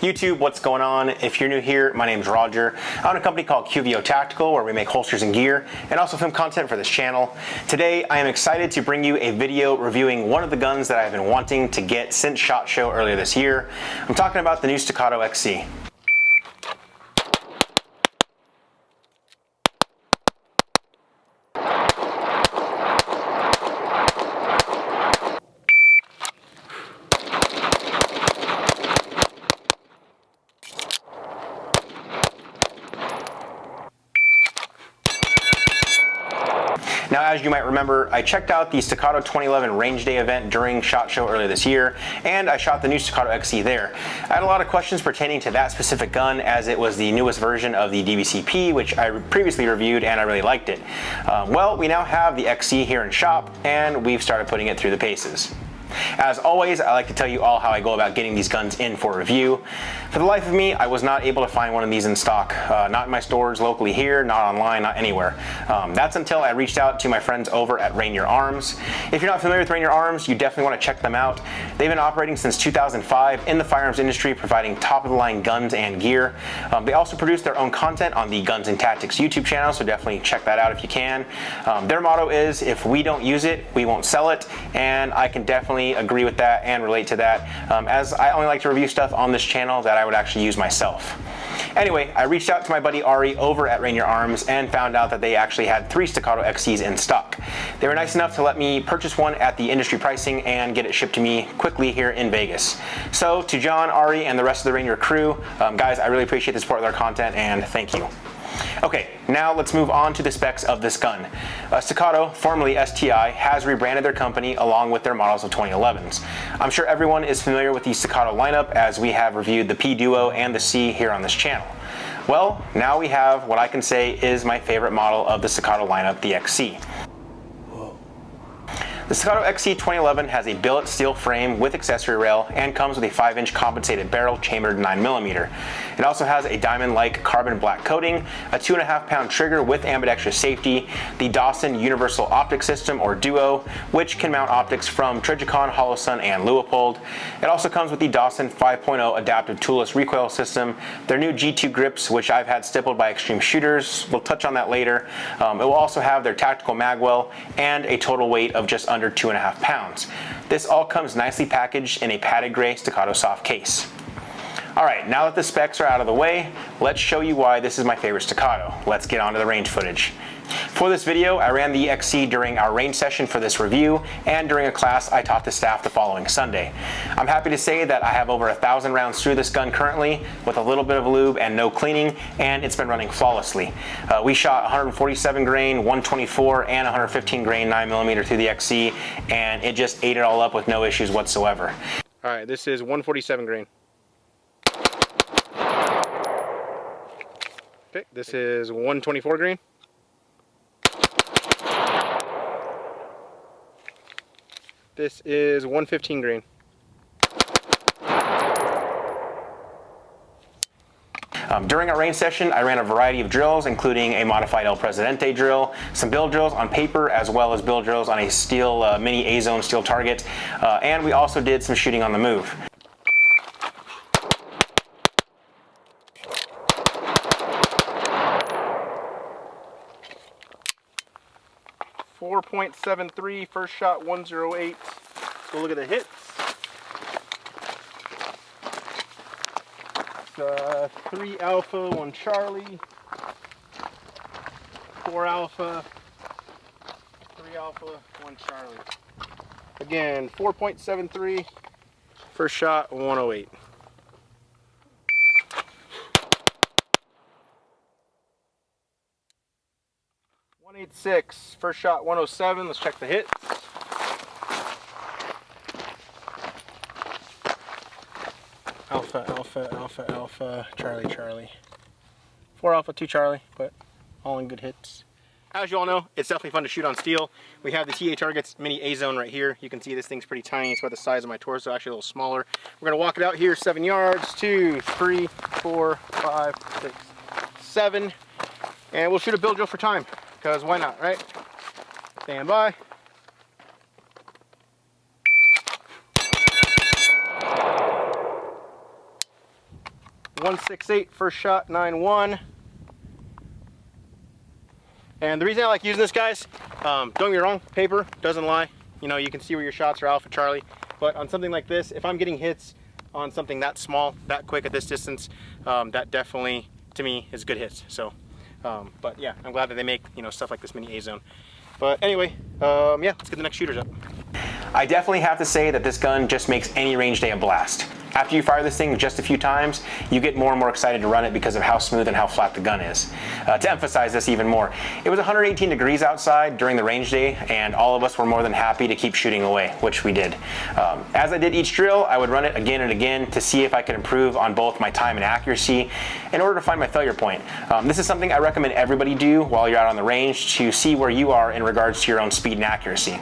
YouTube, what's going on? If you're new here, my name's Roger. I own a company called QVO Tactical where we make holsters and gear and also film content for this channel. Today, I am excited to bring you a video reviewing one of the guns that I've been wanting to get since SHOT Show earlier this year. I'm talking about the new Staccato XC. Now, as you might remember, I checked out the Staccato 2011 Range Day event during SHOT Show earlier this year, and I shot the new Staccato XC there. I had a lot of questions pertaining to that specific gun, as it was the newest version of the DVCP, which I previously reviewed and I really liked it. Well, we now have the XC here in shop, and we've started putting it through the paces. As always, I like to tell you all how I go about getting these guns in for review. For the life of me, I was not able to find one of these in stock. Not in my stores locally here, not online, not anywhere. That's until I reached out to my friends over at Rainier Arms. If you're not familiar with Rainier Arms, you definitely want to check them out. They've been operating since 2005 in the firearms industry, providing top-of-the-line guns and gear. They also produce their own content on the Guns and Tactics YouTube channel, so definitely check that out if you can. Their motto is, if we don't use it, we won't sell it, and I can definitely agree with that and relate to that, as I only like to review stuff on this channel that I would actually use myself. Anyway, I reached out to my buddy Ari over at Rainier Arms and found out that they actually had 3 Staccato XCs in stock. They were nice enough to let me purchase one at the industry pricing and get it shipped to me quickly here in Vegas. So to John, Ari, and the rest of the Rainier crew, guys, I really appreciate the support of their content, and thank you. Okay, now let's move on to the specs of this gun. Staccato, formerly STI, has rebranded their company along with their models of 2011s. I'm sure everyone is familiar with the Staccato lineup, as we have reviewed the P Duo and the C here on this channel. Well, now we have what I can say is my favorite model of the Staccato lineup, the XC. The Staccato XC 2011 has a billet steel frame with accessory rail and comes with a 5-inch compensated barrel chambered 9mm. It also has a diamond-like carbon black coating, a 2.5-pound trigger with ambidextrous safety, the Dawson Universal Optic System, or Duo, which can mount optics from Trijicon, Holosun, and Leupold. It also comes with the Dawson 5.0 adaptive toolless recoil system, their new G2 grips, which I've had stippled by extreme shooters. We'll touch on that later. It will also have their tactical magwell and a total weight of just under 2.5 pounds. This all comes nicely packaged in a padded gray Staccato soft case. Alright, now that the specs are out of the way, let's show you why this is my favorite Staccato. Let's get on to the range footage. For this video, I ran the XC during our range session for this review and during a class I taught the staff the following Sunday. I'm happy to say that I have over 1,000 rounds through this gun currently with a little bit of lube and no cleaning, and it's been running flawlessly. We shot 147 grain, 124, and 115 grain 9mm through the XC, and it just ate it all up with no issues whatsoever. Alright, this is 147 grain. Okay, this is 124 grain. This is 115 grain. During our range session, I ran a variety of drills, including a modified El Presidente drill, some bill drills on paper, as well as bill drills on a steel mini A-zone steel target, and we also did some shooting on the move. .73, first shot 108. Let's go look at the hits. 3 Alpha, 1 Charlie, 4 Alpha, 3 Alpha, 1 Charlie. Again, 4.73, first shot 108. .186, first shot 107. Let's check the hits. Alpha, Alpha, Alpha, Alpha, Charlie, Charlie. 4 Alpha, 2 Charlie, but all in good hits. As you all know, it's definitely fun to shoot on steel. We have the TA Targets Mini A-Zone right here. You can see this thing's pretty tiny. It's about the size of my torso, actually a little smaller. We're gonna walk it out here 7 yards, 2, 3, 4, 5, 6, 7. And we'll shoot a bill drill for time, because why not, right? Stand by. 168 first shot, 9-1. And the reason I like using this, guys, don't get me wrong, paper doesn't lie. You know, you can see where your shots are Alpha Charlie. But on something like this, if I'm getting hits on something that small, that quick at this distance, that definitely, to me, is good hits. So, but yeah, I'm glad that they make, you know, stuff like this mini A-zone. But anyway, yeah, let's get the next shooters up. I definitely have to say that this gun just makes any range day a blast. After you fire this thing just a few times, you get more and more excited to run it because of how smooth and how flat the gun is. To emphasize this even more, it was 118 degrees outside during the range day, and all of us were more than happy to keep shooting away, which we did. As I did each drill, I would run it again and again to see if I could improve on both my time and accuracy in order to find my failure point. This is something I recommend everybody do while you're out on the range to see where you are in regards to your own speed and accuracy.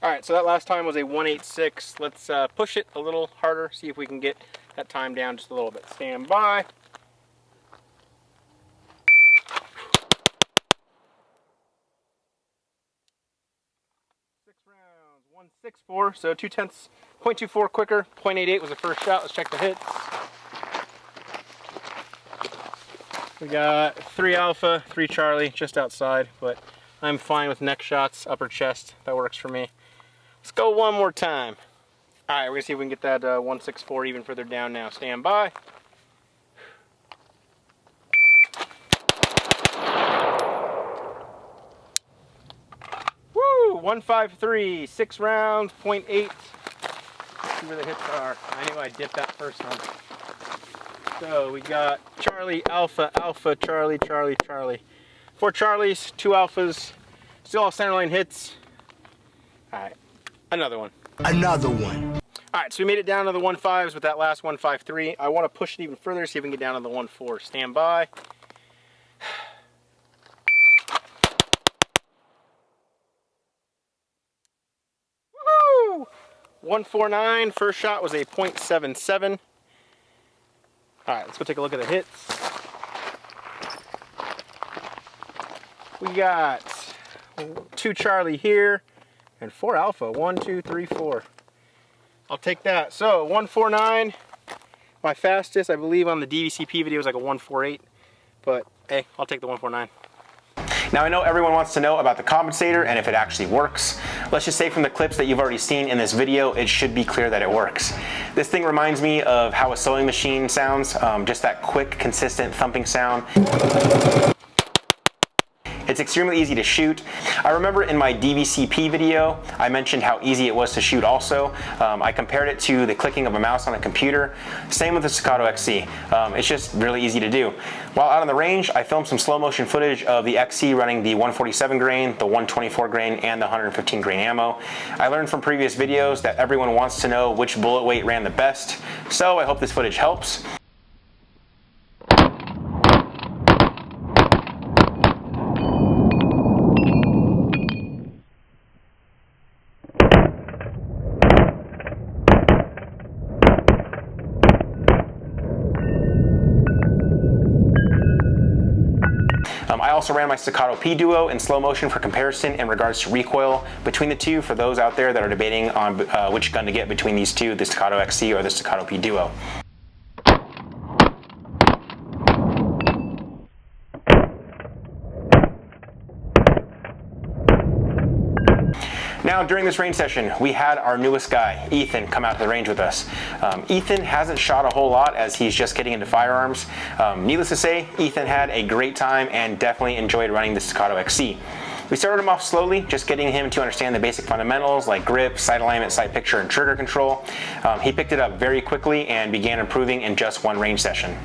All right, so that last time was a 186. Let's push it a little harder, see if we can get that time down just a little bit. Stand by. Six rounds, 164, so 0.2, 0.24 quicker. 0.88 was the first shot. Let's check the hits. We got 3 Alpha, 3 Charlie, just outside, but I'm fine with neck shots, upper chest. That works for me. Let's go one more time. All right, we're gonna see if we can get that 164 even further down now. Stand by. Woo! 153, 6 rounds, 0.8. Let's see where the hits are. I knew I dipped that first one. So we got Charlie, Alpha, Alpha, Charlie, Charlie, Charlie. 4 Charlies, 2 Alphas, still all centerline hits. All right. Another one. Another one. All right, so we made it down to the 1.5s with that last 1.53. I want to push it even further, see if we can get down to the 1.4. Stand by. Woohoo! 149. First shot was a 0.77. All right, let's go take a look at the hits. We got 2 Charlie here. And 4 Alpha, 1, 2, 3, 4. I'll take that. So 149, my fastest, I believe on the DVCP video was like a 148, but hey, I'll take the 149. Now I know everyone wants to know about the compensator and if it actually works. Let's just say from the clips that you've already seen in this video, it should be clear that it works. This thing reminds me of how a sewing machine sounds, just that quick, consistent thumping sound. It's extremely easy to shoot. I remember in my DVCP video, I mentioned how easy it was to shoot also. I compared it to the clicking of a mouse on a computer. Same with the Staccato XC. It's just really easy to do. While out on the range, I filmed some slow motion footage of the XC running the 147 grain, the 124 grain, and the 115 grain ammo. I learned from previous videos that everyone wants to know which bullet weight ran the best, so I hope this footage helps. I also ran my Staccato P Duo in slow motion for comparison in regards to recoil between the two for those out there that are debating on which gun to get between these two, the Staccato XC or the Staccato P Duo. Now during this range session, we had our newest guy, Ethan, come out to the range with us. Ethan hasn't shot a whole lot as he's just getting into firearms. Needless to say, Ethan had a great time and definitely enjoyed running the Staccato XC. We started him off slowly, just getting him to understand the basic fundamentals like grip, sight alignment, sight picture, and trigger control. He picked it up very quickly and began improving in just one range session.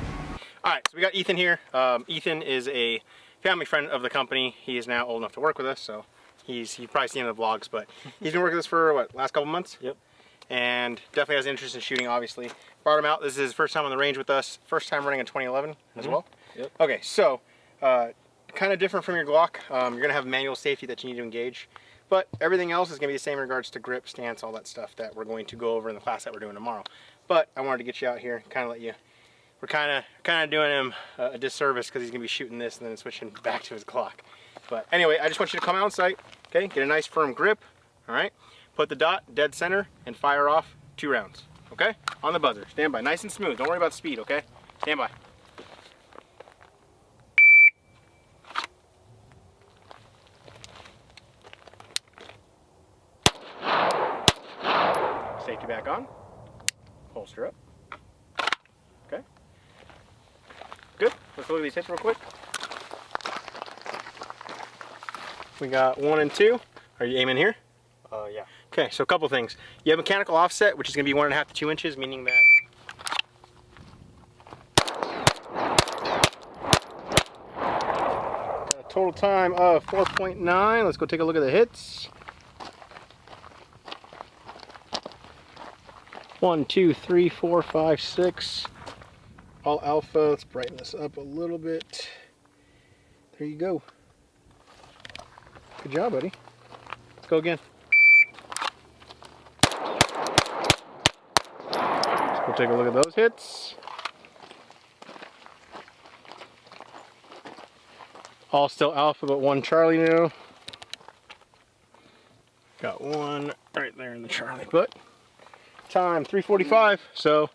All right, so we got Ethan here. Ethan is a family friend of the company. He is now old enough to work with us, so you've probably seen him in the vlogs, but he's been working with us for, what, last couple months? Yep. And definitely has an interest in shooting, obviously. Brought him out. This is his first time on the range with us. First time running in 2011 as well. Yep. Okay, so kind of different from your Glock. You're going to have manual safety that you need to engage. But everything else is going to be the same in regards to grip, stance, all that stuff that we're going to go over in the class that we're doing tomorrow. But I wanted to get you out here, kind of let you... We're kind of doing him a disservice because he's going to be shooting this and then switching back to his Glock. But anyway, I just want you to come out on sight, okay? Get a nice firm grip, all right? Put the dot dead center and fire off 2 rounds, okay? On the buzzer. Stand by, nice and smooth. Don't worry about speed, okay? Stand by. Safety back on. Holster up. Okay. Good. Let's look at these hits real quick. We got 1 and 2. Are you aiming here? Yeah. Okay, so a couple things. You have mechanical offset, which is going to be 1.5 to 2 inches, meaning that a total time of 4.9. Let's go take a look at the hits. 1, 2, 3, 4, 5, 6. All alpha. Let's brighten this up a little bit. There you go. Good job, buddy. Let's go again. We'll take a look at those hits. All still alpha, but 1 Charlie now. Got 1 right there in the Charlie. But time 3:45, so a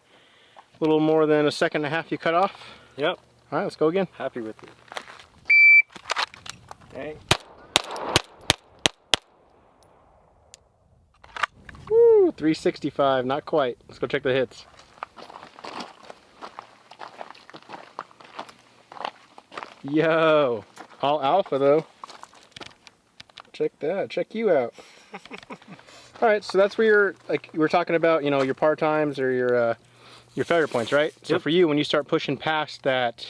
little more than 1.5 seconds you cut off. Yep. All right, let's go again. Happy with it. Okay. Woo, 365, not quite. Let's go check the hits. Yo, all alpha though. Check that, check you out. All right, so that's where you're, like you were talking about, you know, your par times or your failure points, right? So Yep. for you, when you start pushing past that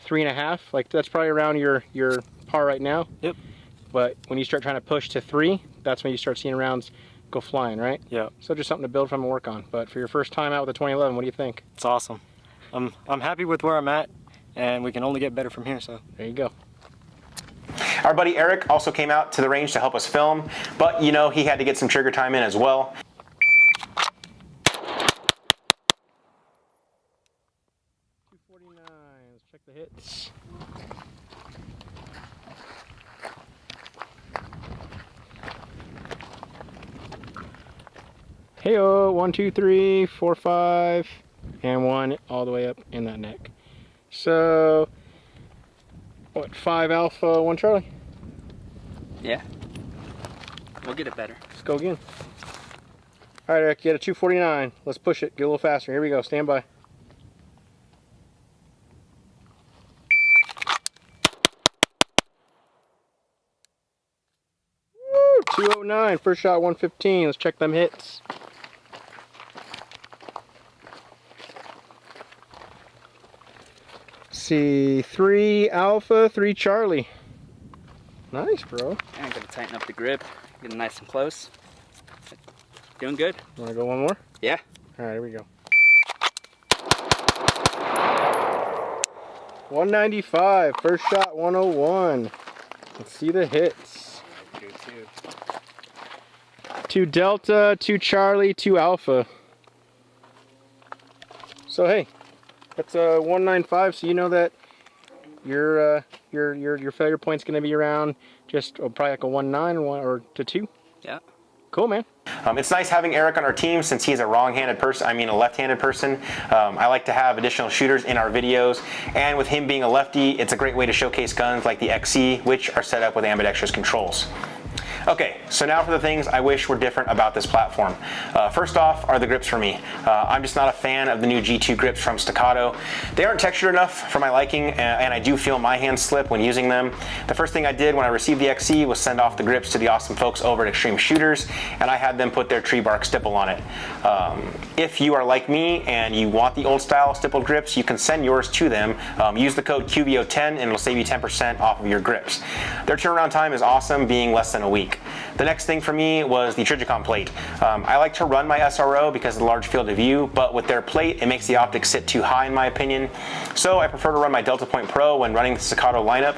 3.5, like that's probably around your par right now. Yep. But when you start trying to push to 3, that's when you start seeing rounds go flying, right? Yep. So just something to build from and work on. But for your first time out with the 2011, what do you think? It's awesome. I'm happy with where I'm at, and we can only get better from here. So There you go. Our buddy Eric also came out to the range to help us film, but you know, he had to get some trigger time in as well. Let's check the hits. Heyo, 1, 2, 3, 4, 5, and 1 all the way up in that neck. So, what, 5 alpha, 1 Charlie? Yeah. We'll get it better. Let's go again. All right, Eric, you had a 249. Let's push it, get a little faster. Here we go, stand by. Woo, 209, first shot 115. Let's check them hits. See, 3 alpha, 3 Charlie. Nice, bro. I'm gonna tighten up the grip, get it nice and close. Doing good. Wanna go one more? Yeah. All right, here we go. 195, first shot 101. Let's see the hits. 2 Delta, 2 Charlie, 2 Alpha. So hey, that's a 195. So you know that your failure point's going to be around just probably like a 1.9 or to 2. Yeah. Cool, man. It's nice having Eric on our team since he's a wrong-handed person, a left-handed person. I like to have additional shooters in our videos, and with him being a lefty, it's a great way to showcase guns like the XC, which are set up with ambidextrous controls. Okay, so now for the things I wish were different about this platform. First off are the grips for me. I'm just not a fan of the new G2 grips from Staccato. They aren't textured enough for my liking, and I do feel my hands slip when using them. The first thing I did when I received the XC was send off the grips to the awesome folks over at Extreme Shooters, and I had them put their tree bark stipple on it. If you are like me and you want the old style stippled grips, you can send yours to them. Use the code QVO 10 and it'll save you 10% off of your grips. Their turnaround time is awesome, being less than a week. The next thing for me was the Trijicon plate. I like to run my SRO because of the large field of view, but with their plate, it makes the optics sit too high in my opinion. So I prefer to run my Delta Point Pro when running the Staccato lineup,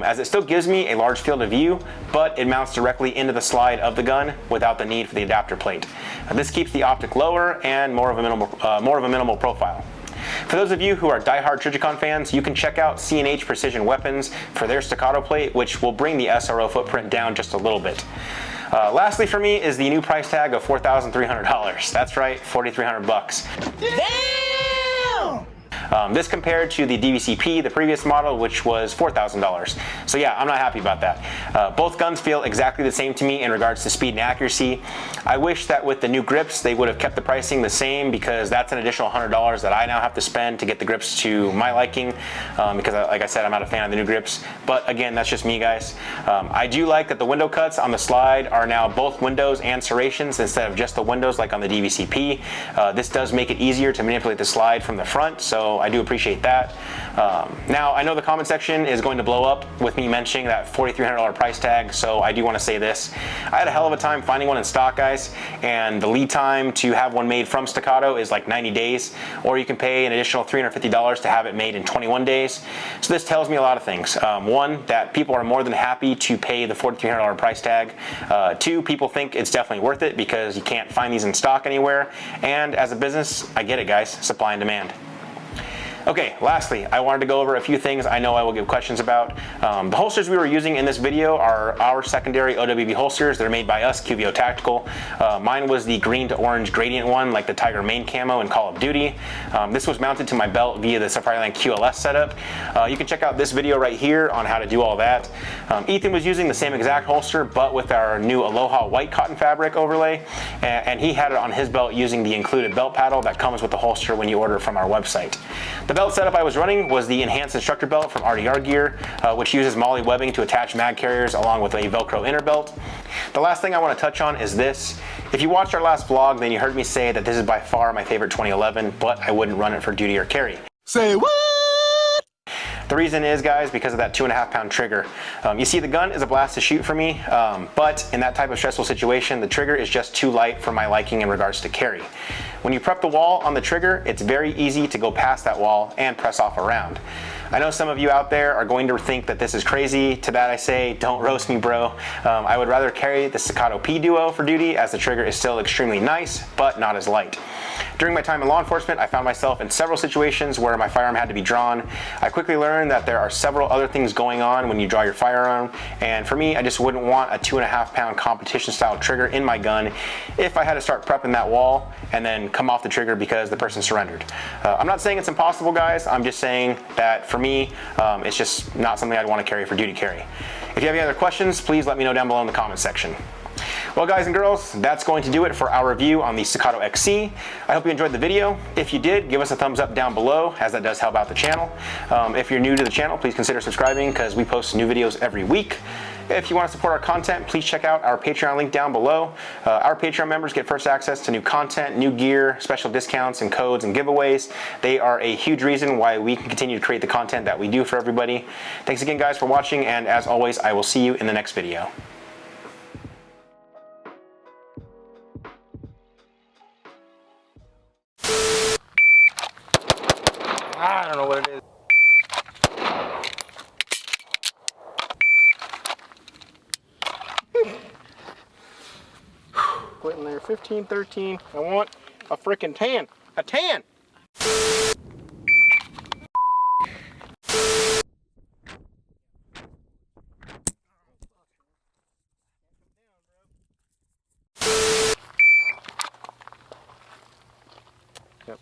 as it still gives me a large field of view, but it mounts directly into the slide of the gun without the need for the adapter plate. This keeps the optic lower and more of a minimal profile. For those of you who are diehard Trijicon fans, you can check out C&H Precision Weapons for their Staccato plate, which will bring the SRO footprint down just a little bit. Lastly for me is the new price tag of $4,300. That's right, $4,300 bucks. Damn! This compared to the DVCP, the previous model, which was $4,000. So yeah, I'm not happy about that. Both guns feel exactly the same to me in regards to speed and accuracy. I wish that with the new grips, they would have kept the pricing the same, because that's an additional $100 that I now have to spend to get the grips to my liking, because like I said, I'm not a fan of the new grips. But again, that's just me, guys. I do like that the window cuts on the slide are now both windows and serrations instead of just the windows like on the DVCP. This does make it easier to manipulate the slide from the front, so I do appreciate that. Now, I know the comment section is going to blow up with me mentioning that $4,300 price tag, so I do want to say this. I had a hell of a time finding one in stock, guys, and the lead time to have one made from Staccato is like 90 days, or you can pay an additional $350 to have it made in 21 days. So this tells me a lot of things. One, that people are more than happy to pay the $4,300 price tag. Two, people think it's definitely worth it because you can't find these in stock anywhere. And as a business, I get it, guys, supply and demand. Okay, lastly, I wanted to go over a few things I know I will give questions about. The holsters we were using in this video are our secondary OWB holsters. They're made by us, QVO Tactical. Mine was the green to orange gradient one, like the Tiger main camo in Call of Duty. This was mounted to my belt via the Safariland QLS setup. You can check out this video right here on how to do all that. Ethan was using the same exact holster, but with our new Aloha white cotton fabric overlay, and he had it on his belt using the included belt paddle that comes with the holster when you order from our website. The belt setup I was running was the enhanced instructor belt from RDR Gear, which uses MOLLE webbing to attach mag carriers along with a Velcro inner belt. The last thing I want to touch on is this. If you watched our last vlog, then you heard me say that this is by far my favorite 2011, but I wouldn't run it for duty or carry. Say what? The reason is, guys, because of that 2.5 pound trigger. You see, the gun is a blast to shoot for me, but in that type of stressful situation, the trigger is just too light for my liking in regards to carry. When you prep the wall on the trigger, it's very easy to go past that wall and press off a round. I know some of you out there are going to think that this is crazy. To that I say, don't roast me, bro. I would rather carry the Staccato P Duo for duty, as the trigger is still extremely nice, but not as light. During my time in law enforcement, I found myself in several situations where my firearm had to be drawn. I quickly learned that there are several other things going on when you draw your firearm, and for me, I just wouldn't want a 2.5 pound competition style trigger in my gun if I had to start prepping that wall and then come off the trigger because the person surrendered. I'm not saying it's impossible, guys. I'm just saying that for me, it's just not something I'd want to carry for duty carry. If you have any other questions, please let me know down below in the comment section. Well, guys and girls, that's going to do it for our review on the Staccato XC. I hope you enjoyed the video. If you did, give us a thumbs up down below, as that does help out the channel. If you're new to the channel, please consider subscribing, because we post new videos every week. If you want to support our content, please check out our Patreon link down below. Our Patreon members get first access to new content, new gear, special discounts and codes and giveaways. They are a huge reason why we can continue to create the content that we do for everybody. Thanks again, guys, for watching, and as always, I will see you in the next video. I don't know what it is. Quitting there, 15, 13. I want a freaking tan. A tan! Yep.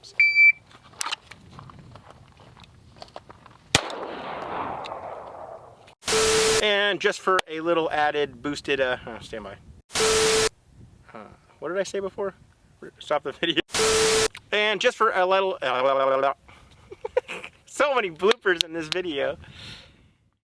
And just for a little added boosted, stand by. What did I say before? Stop the video. And just for a little, so many bloopers in this video.